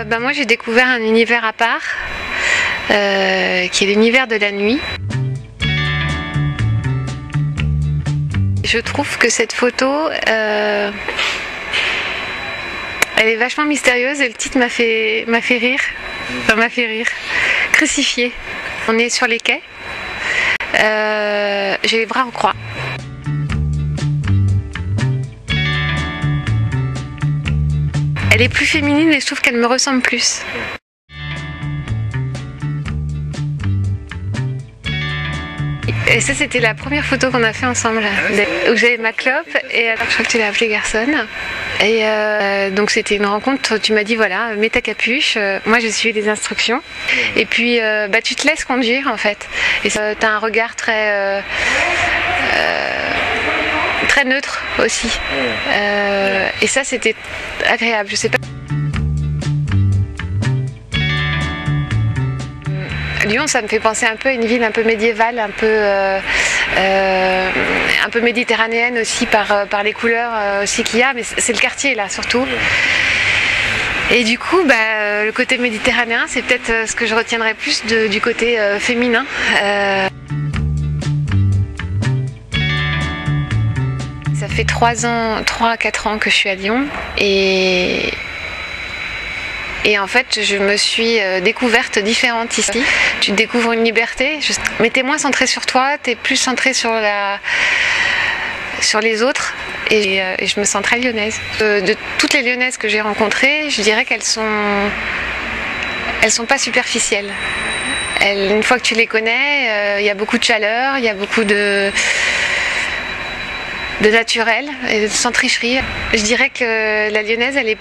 Moi j'ai découvert un univers à part, qui est l'univers de la nuit. Je trouve que cette photo, elle est vachement mystérieuse et le titre m'a fait rire. Enfin, m'a fait rire. Crucifié. On est sur les quais. J'ai les bras en croix. Elle est plus féminine et je trouve qu'elle me ressemble plus. Et ça, c'était la première photo qu'on a fait ensemble, où j'avais ma clope, et alors je crois que tu l'as appelée Garçon. Et donc c'était une rencontre, tu m'as dit voilà, mets ta capuche, moi j'ai suivi les instructions, et puis tu te laisses conduire en fait. Et tu as un regard très neutre aussi. Et ça c'était agréable, je sais pas. Lyon, ça me fait penser un peu à une ville un peu médiévale, un peu méditerranéenne aussi par les couleurs aussi qu'il y a, mais c'est le quartier là surtout. Et du coup, le côté méditerranéen, c'est peut-être ce que je retiendrai plus du côté féminin. Ça fait 3 à 4 ans que je suis à Lyon et en fait, je me suis découverte différente ici. Tu découvres une liberté, mais t'es moins centrée sur toi, t'es plus centrée sur les autres. Et je me sens très lyonnaise. De toutes les lyonnaises que j'ai rencontrées, je dirais qu'elles sont pas superficielles. Une fois que tu les connais, il y a beaucoup de chaleur, il y a beaucoup de naturel, et sans tricherie. Je dirais que la lyonnaise, elle est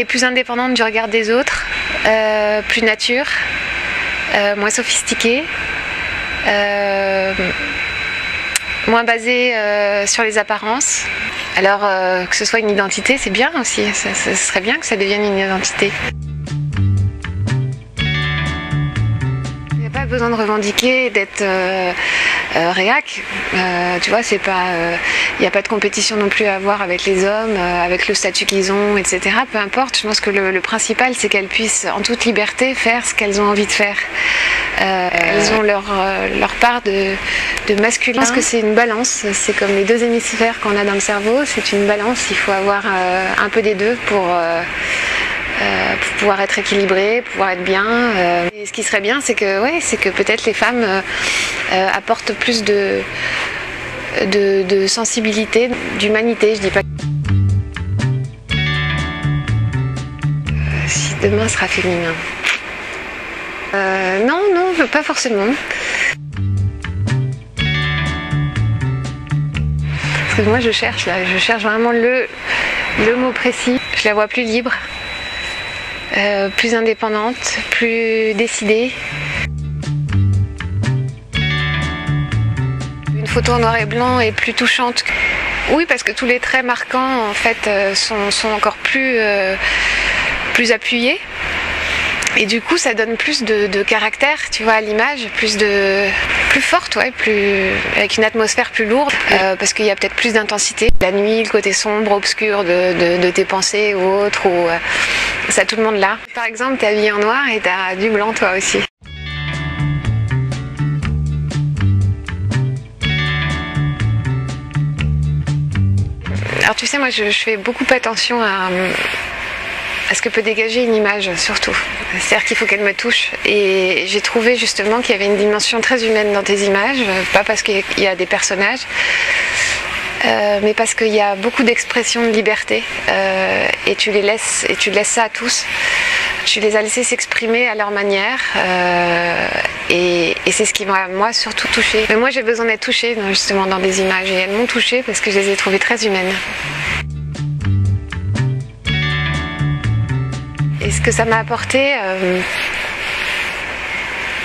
plus indépendante du regard des autres, plus nature, moins sophistiquée, moins basée sur les apparences. Alors que ce soit une identité, c'est bien aussi, ce serait bien que ça devienne une identité. Il n'y a pas besoin de revendiquer, d'être réac, tu vois, c'est pas, il n'y a pas de compétition non plus à avoir avec les hommes, avec le statut qu'ils ont, etc. Peu importe, je pense que le principal c'est qu'elles puissent en toute liberté faire ce qu'elles ont envie de faire. Elles ont leur part de masculin. Je pense que c'est une balance, c'est comme les 2 hémisphères qu'on a dans le cerveau, c'est une balance, il faut avoir un peu des deux pour pouvoir être équilibré, pouvoir être bien. Et ce qui serait bien, c'est que peut-être les femmes apportent plus de sensibilité, d'humanité, je dis pas. Si demain sera féminin. Non, pas forcément. Parce que moi je cherche vraiment le mot précis. Je la vois plus libre. Plus indépendante, plus décidée. Une photo en noir et blanc est plus touchante. Oui, parce que tous les traits marquants en fait sont encore plus appuyés. Et du coup, ça donne plus de caractère, tu vois, à l'image, plus forte, ouais, avec une atmosphère plus lourde, parce qu'il y a peut-être plus d'intensité. La nuit, le côté sombre, obscur de tes pensées ou autres, ça tout le monde là. Par exemple, t'es habillée en noir et t'as du blanc toi aussi. Alors tu sais, moi je fais beaucoup attention à ce que peut dégager une image, surtout. C'est-à-dire qu'il faut qu'elle me touche. Et j'ai trouvé justement qu'il y avait une dimension très humaine dans tes images, pas parce qu'il y a des personnages, mais parce qu'il y a beaucoup d'expression de liberté. Et tu laisses ça à tous. Tu les as laissés s'exprimer à leur manière. Et c'est ce qui m'a, moi, surtout touchée. Mais moi, j'ai besoin d'être touchée, justement, dans des images. Et elles m'ont touchée parce que je les ai trouvées très humaines. Et ce que ça m'a apporté,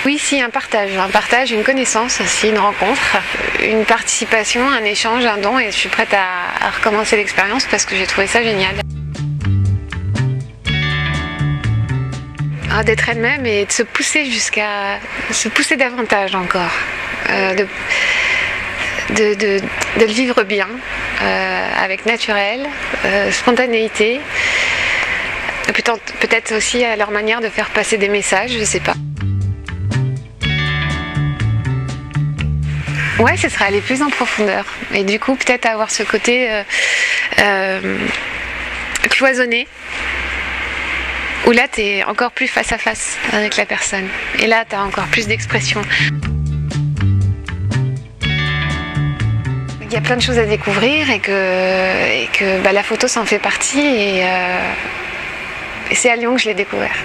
oui, si, un partage, une connaissance aussi, une rencontre, une participation, un échange, un don, et je suis prête à recommencer l'expérience parce que j'ai trouvé ça génial. D'être elle-même et de se pousser davantage encore. de le vivre bien, avec naturel, spontanéité. Peut-être aussi à leur manière de faire passer des messages, je sais pas. Ouais, ce serait aller plus en profondeur. Et du coup, peut-être avoir ce côté cloisonné, où là, tu es encore plus face à face avec la personne. Et là, tu as encore plus d'expression. Il y a plein de choses à découvrir et que la photo, ça en fait partie. Et c'est à Lyon que je l'ai découvert.